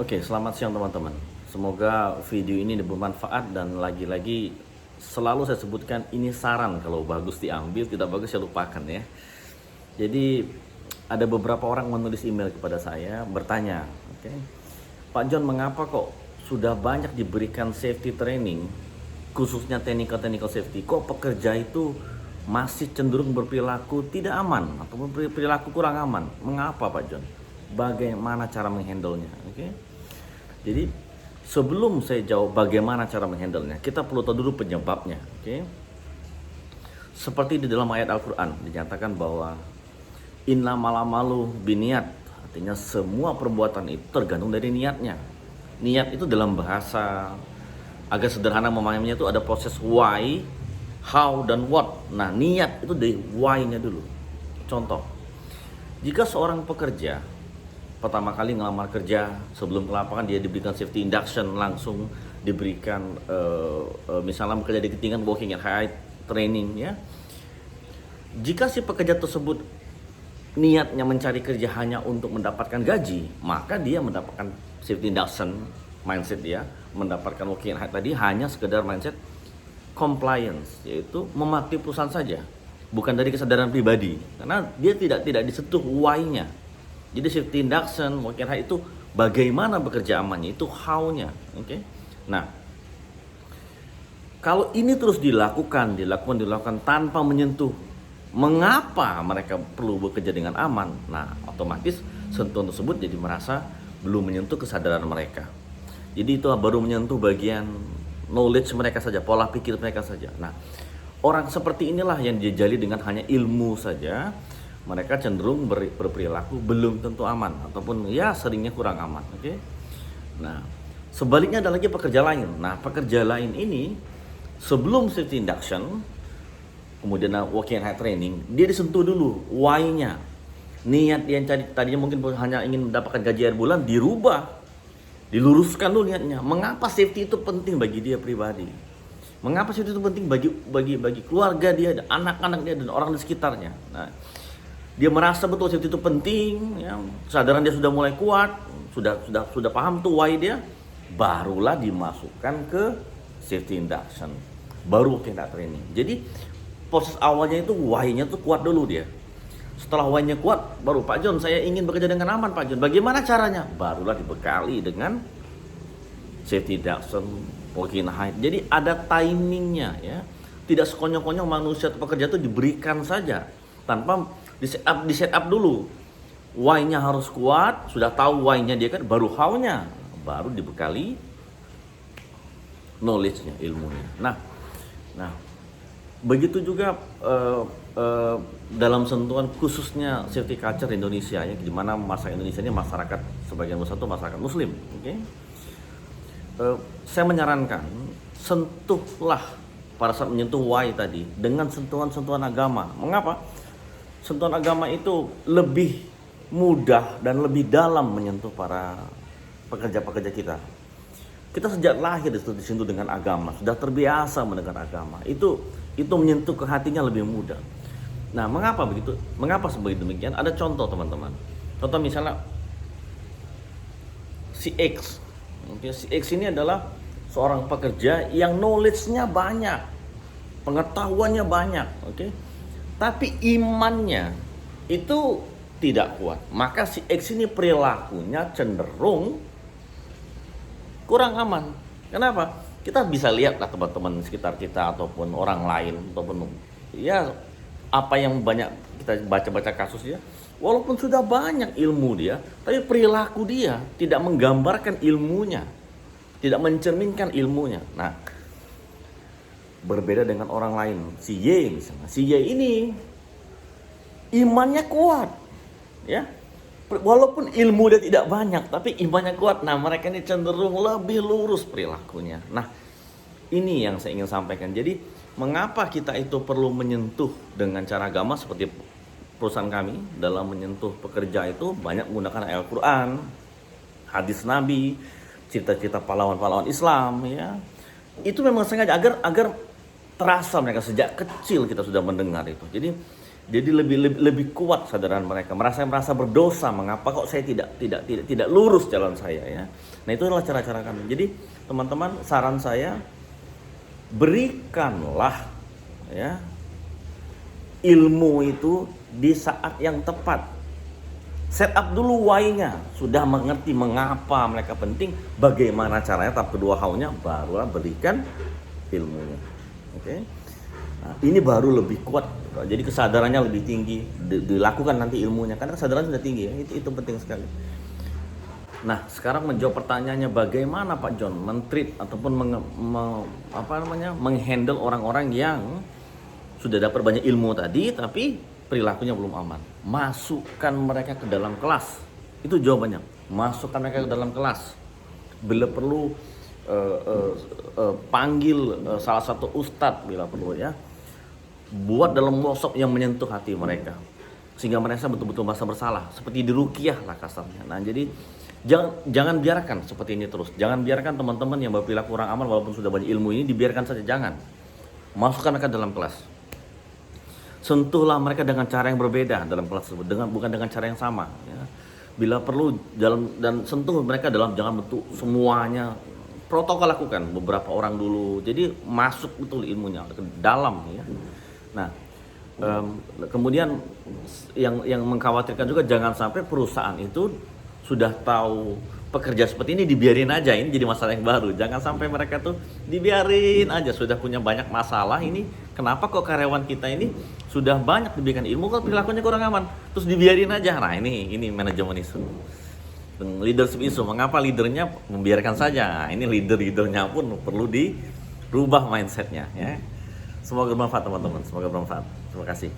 Oke, selamat siang teman-teman. Semoga video ini bermanfaat dan lagi-lagi selalu saya sebutkan ini saran, kalau bagus diambil, tidak bagus saya lupakan ya. Jadi ada beberapa orang menulis email kepada saya bertanya, oke, Pak John, mengapa kok sudah banyak diberikan safety training, khususnya technical safety, kok pekerja itu masih cenderung berperilaku tidak aman ataupun perilaku kurang aman? Mengapa Pak John? Bagaimana cara menghandle-nya? Oke. Jadi sebelum saya jawab bagaimana cara menghandle-nya, kita perlu tahu dulu penyebabnya. Oke. Seperti di dalam ayat Al-Quran dinyatakan bahwa inna malamalu biniat, artinya semua perbuatan itu tergantung dari niatnya. Niat itu dalam bahasa agak sederhana memahaminya itu ada proses why, how, dan what. Nah, niat itu dari why-nya dulu. Contoh, jika seorang pekerja pertama kali ngelamar kerja, sebelum ke lapangan dia diberikan safety induction, langsung diberikan misalnya bekerja di ketinggian walking at height training ya. Jika si pekerja tersebut niatnya mencari kerja hanya untuk mendapatkan gaji, maka dia mendapatkan safety induction mindset, dia mendapatkan walking at height tadi hanya sekedar mindset compliance, yaitu mematuhi perusahaan saja, bukan dari kesadaran pribadi, karena dia tidak disentuh why-nya. Jadi safety induction, walking at height itu bagaimana bekerja amannya, itu how-nya, oke? Nah, kalau ini terus dilakukan tanpa menyentuh mengapa mereka perlu bekerja dengan aman, nah otomatis sentuhan tersebut jadi merasa belum menyentuh kesadaran mereka. Jadi itu baru menyentuh bagian knowledge mereka saja, pola pikir mereka saja. Nah, orang seperti inilah yang dijali dengan hanya ilmu saja, mereka cenderung berperilaku belum tentu aman ataupun ya seringnya kurang aman, oke? Nah, sebaliknya ada lagi pekerja lain. Nah, pekerja lain ini sebelum safety induction, kemudian walking at height training, dia disentuh dulu why-nya. Niat dia yang tadinya mungkin hanya ingin mendapatkan gaji akhir bulan dirubah, diluruskan dulu niatnya. Mengapa safety itu penting bagi dia pribadi? Mengapa safety itu penting bagi keluarga dia, anak-anak dia dan orang di sekitarnya? Nah, dia merasa betul safety itu penting, ya, kesadaran dia sudah mulai kuat, sudah paham tuh why dia, barulah dimasukkan ke safety induction, baru kita training. Jadi proses awalnya itu why-nya tuh kuat dulu dia. Setelah why-nya kuat, baru Pak John, saya ingin bekerja dengan aman Pak John, bagaimana caranya? Barulah dibekali dengan safety induction, walking at height. Jadi ada timingnya ya. Tidak sekonyong-konyong manusia atau pekerja itu diberikan saja tanpa di set up dulu. Why-nya harus kuat, sudah tahu why-nya dia kan, baru how-nya, baru dibekali knowledge-nya, ilmunya. Nah, begitu juga dalam sentuhan khususnya safety culture Indonesia ya, di mana masyarakat Indonesia ini masyarakat sebagian besar itu masyarakat Muslim, oke? Saya menyarankan sentuhlah pada saat menyentuh why tadi dengan sentuhan-sentuhan agama. Mengapa? Sentuhan agama itu lebih mudah dan lebih dalam menyentuh para pekerja-pekerja kita. Kita sejak lahir disentuh dengan agama, sudah terbiasa mendengar agama. Itu menyentuh ke hatinya lebih mudah. Nah, mengapa begitu? Mengapa sebegitu demikian? Ada contoh teman-teman. Contoh misalnya si X. Si X ini adalah seorang pekerja yang knowledge-nya banyak, pengetahuannya banyak, oke? Tapi imannya itu tidak kuat. Maka si X ini perilakunya cenderung kurang aman. Kenapa? Kita bisa lihat lah teman-teman sekitar kita ataupun orang lain ataupun ya apa yang banyak kita baca-baca kasus ya. Walaupun sudah banyak ilmu dia, tapi perilaku dia tidak menggambarkan ilmunya, tidak mencerminkan ilmunya. Nah, berbeda dengan orang lain, si Y misalnya. Si Y ini imannya kuat, ya. Walaupun ilmu dia tidak banyak, tapi imannya kuat. Nah, mereka ini cenderung lebih lurus perilakunya. Nah, ini yang saya ingin sampaikan. Jadi, mengapa kita itu perlu menyentuh dengan cara agama seperti perusahaan kami dalam menyentuh pekerja itu banyak menggunakan Al-Quran, hadis Nabi, cerita-cerita pahlawan-pahlawan Islam, ya. Itu memang sengaja agar terasa mereka sejak kecil kita sudah mendengar itu. Jadi Jadi lebih kuat kesadaran mereka, merasa berdosa, mengapa kok saya tidak lurus jalan saya ya. Nah, itu adalah cara-cara kami. Jadi teman-teman, saran saya, berikanlah ya ilmu itu di saat yang tepat. Set up dulu why-nya, sudah mengerti mengapa mereka penting, bagaimana caranya, tahap kedua how-nya, barulah berikan ilmunya. Oke. Nah, ini baru lebih kuat. Jadi kesadarannya lebih tinggi, dilakukan nanti ilmunya, karena kesadaran sudah tinggi ya. Itu penting sekali. Nah, sekarang menjawab pertanyaannya, bagaimana Pak John men-treat ataupun menghandle orang-orang yang sudah dapat banyak ilmu tadi tapi perilakunya belum aman. Masukkan mereka ke dalam kelas. Itu jawabannya. Masukkan mereka ke dalam kelas. Bila perlu panggil salah satu ustadz bila perlu ya. Buat dalam workshop yang menyentuh hati mereka. Sehingga mereka betul-betul merasa bersalah. Seperti di ruqyah lah kasarnya. Nah, jadi jangan biarkan seperti ini terus. Jangan biarkan teman-teman yang berperilaku kurang aman walaupun sudah banyak ilmu ini dibiarkan saja. Jangan. Masukkan mereka dalam kelas. Sentuhlah mereka dengan cara yang berbeda dalam kelas tersebut, bukan dengan cara yang sama ya. Bila perlu dan sentuh mereka dalam, jangan bentuk semuanya. Protokol lakukan beberapa orang dulu. Jadi masuk betul ilmunya ke dalam ya. Nah, kemudian yang mengkhawatirkan juga, jangan sampai perusahaan itu sudah tahu pekerja seperti ini dibiarin aja. Ini jadi masalah yang baru. Jangan sampai mereka tuh dibiarin aja, sudah punya banyak masalah ini. Kenapa kok karyawan kita ini sudah banyak diberikan ilmu kok perilakunya kurang aman, terus dibiarin aja. Nah, ini manajemen isu, leadership isu. Mengapa leadernya membiarkan saja? Nah, ini leadernya pun perlu dirubah mindsetnya ya. Semoga bermanfaat teman-teman, semoga bermanfaat. Terima kasih.